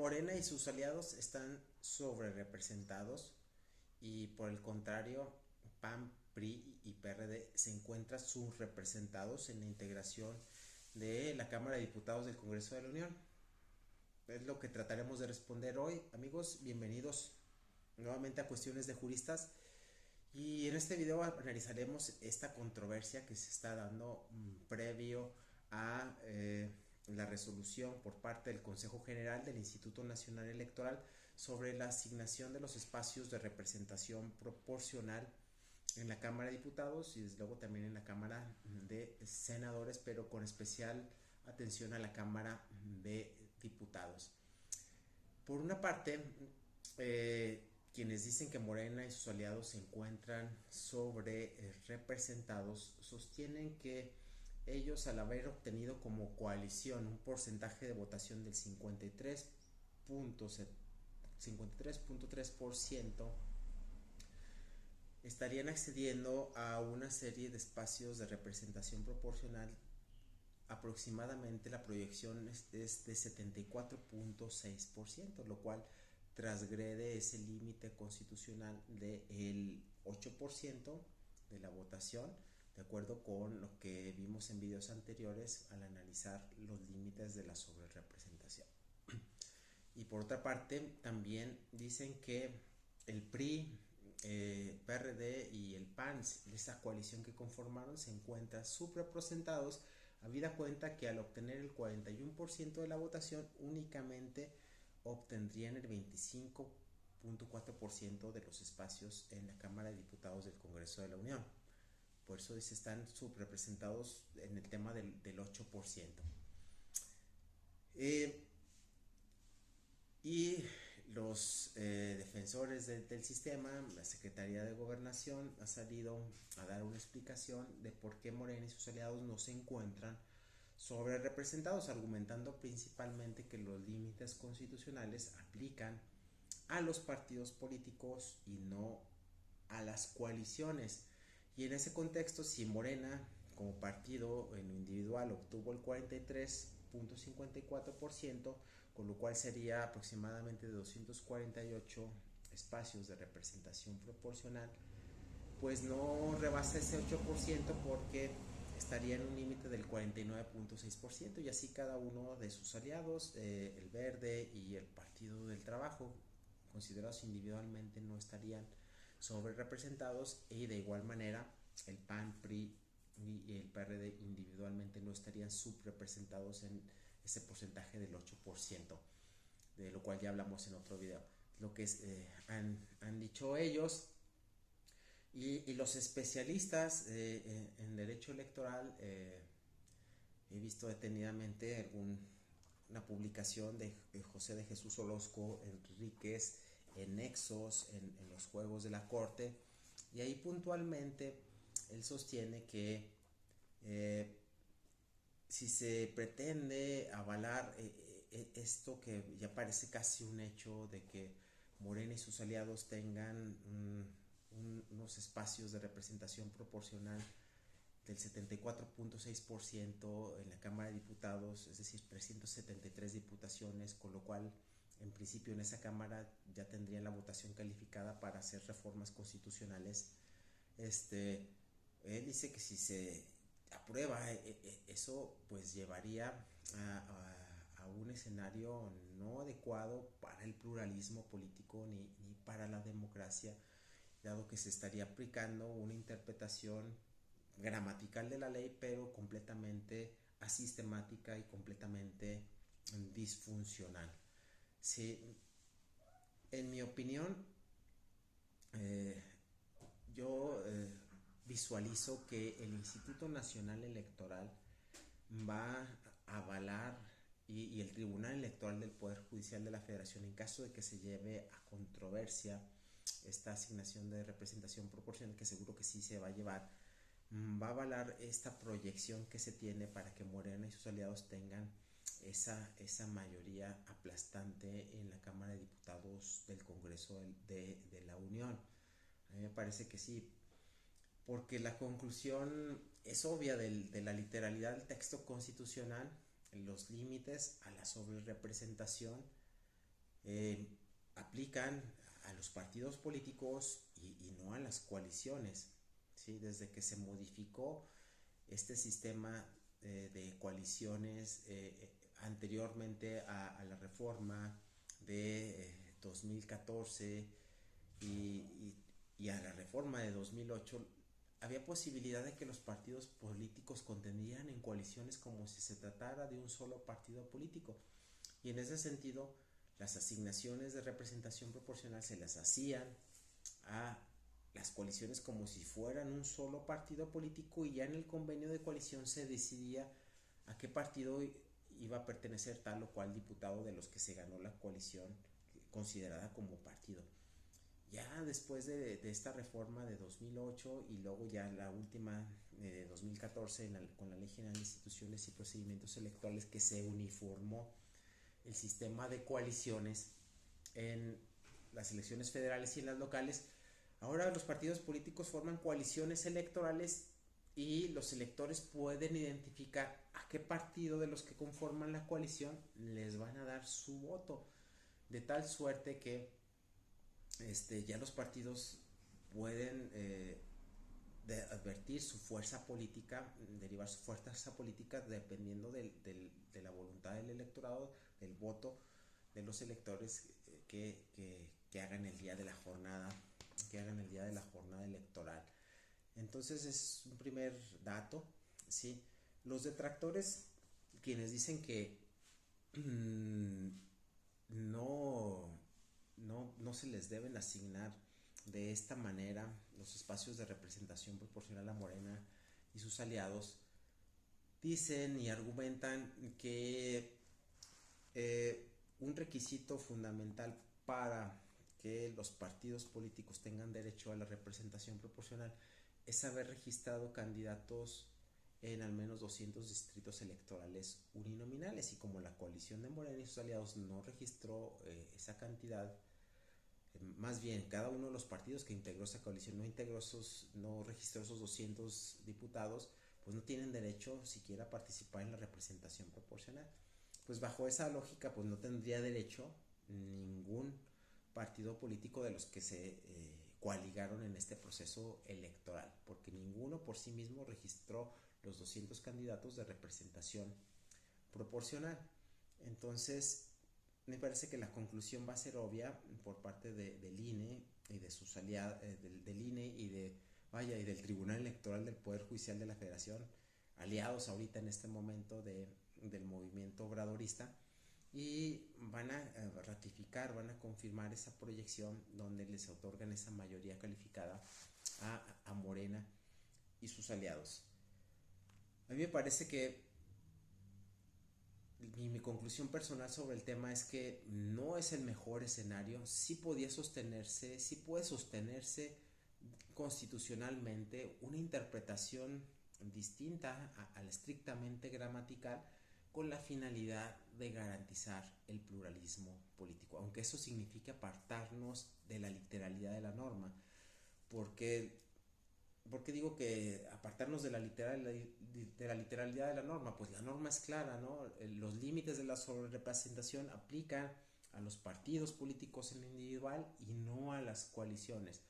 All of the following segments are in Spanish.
Morena y sus aliados están sobre representados y por el contrario, PAN, PRI y PRD se encuentran subrepresentados en la integración de la Cámara de Diputados del Congreso de la Unión. Es lo que trataremos de responder hoy. Amigos, bienvenidos nuevamente a Cuestiones de Juristas. Y en este video analizaremos esta controversia que se está dando previo a la resolución por parte del Consejo General del Instituto Nacional Electoral sobre la asignación de los espacios de representación proporcional en la Cámara de Diputados y desde luego también en la Cámara de Senadores, pero con especial atención a la Cámara de Diputados. Por una parte, quienes dicen que Morena y sus aliados se encuentran sobre representados sostienen que ellos, al haber obtenido como coalición un porcentaje de votación del 53.3%, estarían accediendo a una serie de espacios de representación proporcional. Aproximadamente la proyección es de 74.6%, lo cual transgrede ese límite constitucional del 8% de la votación, de acuerdo con lo que vimos en videos anteriores al analizar los límites de la sobrerepresentación. Y por otra parte, también dicen que el PRI, PRD y el PAN, esa coalición que conformaron, se encuentran subrepresentados, habida cuenta que al obtener el 41% de la votación únicamente obtendrían el 25.4% de los espacios en la Cámara de Diputados del Congreso de la Unión. Por eso se están subrepresentados en el tema del 8%. Y los defensores del sistema, la Secretaría de Gobernación ha salido a dar una explicación de por qué Morena y sus aliados no se encuentran sobre representados, argumentando principalmente que los límites constitucionales aplican a los partidos políticos y no a las coaliciones. Y en ese contexto, si Morena como partido en lo individual obtuvo el 43.54%, con lo cual sería aproximadamente de 248 espacios de representación proporcional, pues no rebasa ese 8% porque estaría en un límite del 49.6% y así cada uno de sus aliados, el Verde y el Partido del Trabajo, considerados individualmente, no estarían sobre representados, y de igual manera el PAN, PRI y el PRD individualmente no estarían subrepresentados en ese porcentaje del 8%, de lo cual ya hablamos en otro video. Lo que han dicho ellos y los especialistas en derecho electoral. He visto detenidamente una publicación de José de Jesús Orozco Enríquez en Nexos, en los Juegos de la Corte, y ahí puntualmente él sostiene que si se pretende avalar esto que ya parece casi un hecho de que Morena y sus aliados tengan unos espacios de representación proporcional del 74.6% en la Cámara de Diputados, es decir, 373 diputaciones, con lo cual en principio en esa Cámara ya tendrían la votación calificada para hacer reformas constitucionales. Él dice que si se aprueba eso, pues llevaría a un escenario no adecuado para el pluralismo político ni para la democracia, dado que se estaría aplicando una interpretación gramatical de la ley, pero completamente asistemática y completamente disfuncional. Sí, en mi opinión, eh, yo visualizo que el Instituto Nacional Electoral va a avalar y el Tribunal Electoral del Poder Judicial de la Federación, en caso de que se lleve a controversia esta asignación de representación proporcional, que seguro que sí se va a llevar, va a avalar esta proyección que se tiene para que Morena y sus aliados tengan esa mayoría aplastante en la Cámara de Diputados del Congreso de la Unión. A mí me parece que sí, porque la conclusión es obvia de la literalidad del texto constitucional, los límites a la sobrerepresentación eh, aplican a los partidos políticos y no a las coaliciones, ¿sí? Desde que se modificó este sistema de coaliciones anteriormente a la reforma de 2014 y a la reforma de 2008, había posibilidad de que los partidos políticos contendieran en coaliciones como si se tratara de un solo partido político. Y en ese sentido, las asignaciones de representación proporcional se las hacían a las coaliciones como si fueran un solo partido político, y ya en el convenio de coalición se decidía a qué partido iba a pertenecer tal o cual diputado de los que se ganó la coalición considerada como partido. Ya después de esta reforma de 2008 y luego ya la última de 2014 con la Ley General de Instituciones y Procedimientos Electorales, que se uniformó el sistema de coaliciones en las elecciones federales y en las locales, ahora los partidos políticos forman coaliciones electorales y los electores pueden identificar a qué partido de los que conforman la coalición les van a dar su voto, de tal suerte que ya los partidos pueden advertir su fuerza política, derivar su fuerza política dependiendo de la voluntad del electorado, del voto de los electores que hagan el día de la jornada, que hagan el día de la jornada electoral. Entonces es un primer dato, ¿sí? Los detractores, quienes dicen que no, no se les deben asignar de esta manera los espacios de representación proporcional a Morena y sus aliados, dicen y argumentan que un requisito fundamental para que los partidos políticos tengan derecho a la representación proporcional es haber registrado candidatos en al menos 200 distritos electorales uninominales, y como la coalición de Morena y sus aliados no registró esa cantidad, más bien cada uno de los partidos que integró esa coalición no registró esos 200 diputados, pues no tienen derecho siquiera a participar en la representación proporcional. Pues bajo esa lógica, pues no tendría derecho ningún partido político de los que se coaligaron en este proceso electoral, porque ninguno por sí mismo registró los 200 candidatos de representación proporcional. Entonces, me parece que la conclusión va a ser obvia por parte del INE y de sus aliados, del INE y del Tribunal Electoral del Poder Judicial de la Federación, aliados ahorita en este momento del movimiento obradorista, y van a ratificar, van a confirmar esa proyección donde les otorgan esa mayoría calificada a Morena y sus aliados. A mí me parece que mi conclusión personal sobre el tema es que no es el mejor escenario. Sí podía sostenerse, sí puede sostenerse constitucionalmente una interpretación distinta a la estrictamente gramatical, con la finalidad de garantizar el pluralismo político, aunque eso signifique apartarnos de la literalidad de la norma. Porque digo que apartarnos de la literalidad de la norma, pues la norma es clara, ¿no? Los límites de la sobrerepresentación aplican a los partidos políticos en individual y no a las coaliciones.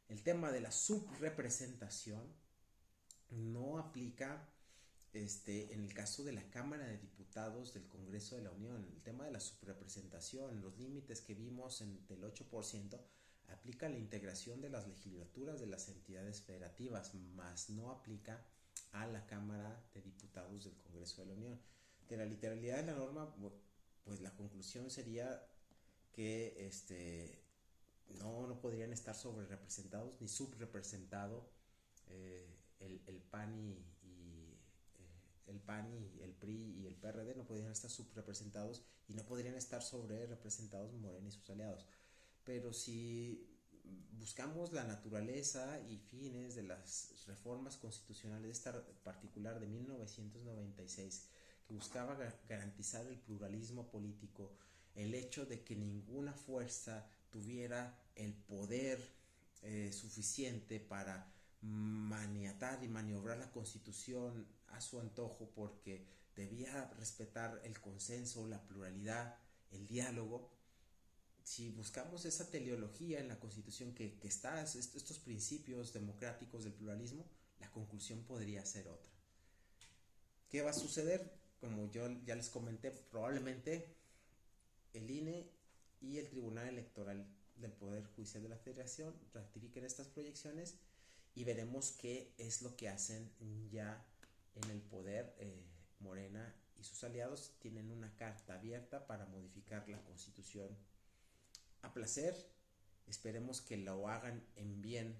El tema de la subrepresentación no aplica en el caso de la Cámara de Diputados del Congreso de la Unión. El tema de la subrepresentación, los límites que vimos del 8%, aplica a la integración de las legislaturas de las entidades federativas, más no aplica a la Cámara de Diputados del Congreso de la Unión. De la literalidad de la norma, pues la conclusión sería que no podrían estar sobre representados ni subrepresentado el PAN el PAN y el PRI y el PRD no podrían estar subrepresentados, y no podrían estar sobre representados Morena y sus aliados. Pero si buscamos la naturaleza y fines de las reformas constitucionales, esta particular de 1996, que buscaba garantizar el pluralismo político, el hecho de que ninguna fuerza tuviera el poder suficiente para maniatar y maniobrar la Constitución a su antojo, porque debía respetar el consenso, la pluralidad, el diálogo, si buscamos esa teleología en la Constitución que está, estos principios democráticos del pluralismo, la conclusión podría ser otra. ¿Qué va a suceder? Como yo ya les comenté, probablemente el INE y el Tribunal Electoral del Poder Judicial de la Federación ratifiquen estas proyecciones y veremos qué es lo que hacen ya en el poder. Morena y sus aliados tienen una carta abierta para modificar la Constitución a placer. Esperemos que lo hagan en bien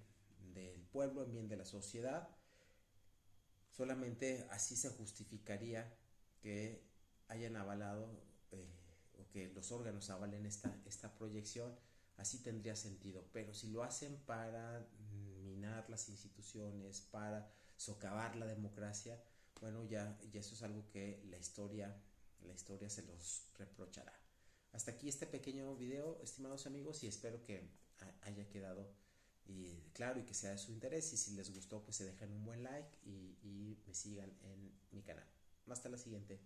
del pueblo, en bien de la sociedad. Solamente así se justificaría que hayan avalado o que los órganos avalen esta proyección. Así tendría sentido, pero si lo hacen para minar las instituciones, para socavar la democracia, bueno, ya eso es algo que la historia se los reprochará. Hasta aquí este pequeño video, estimados amigos, y espero que haya quedado claro y que sea de su interés. Y si les gustó, pues se dejen un buen like y me sigan en mi canal. Hasta la siguiente.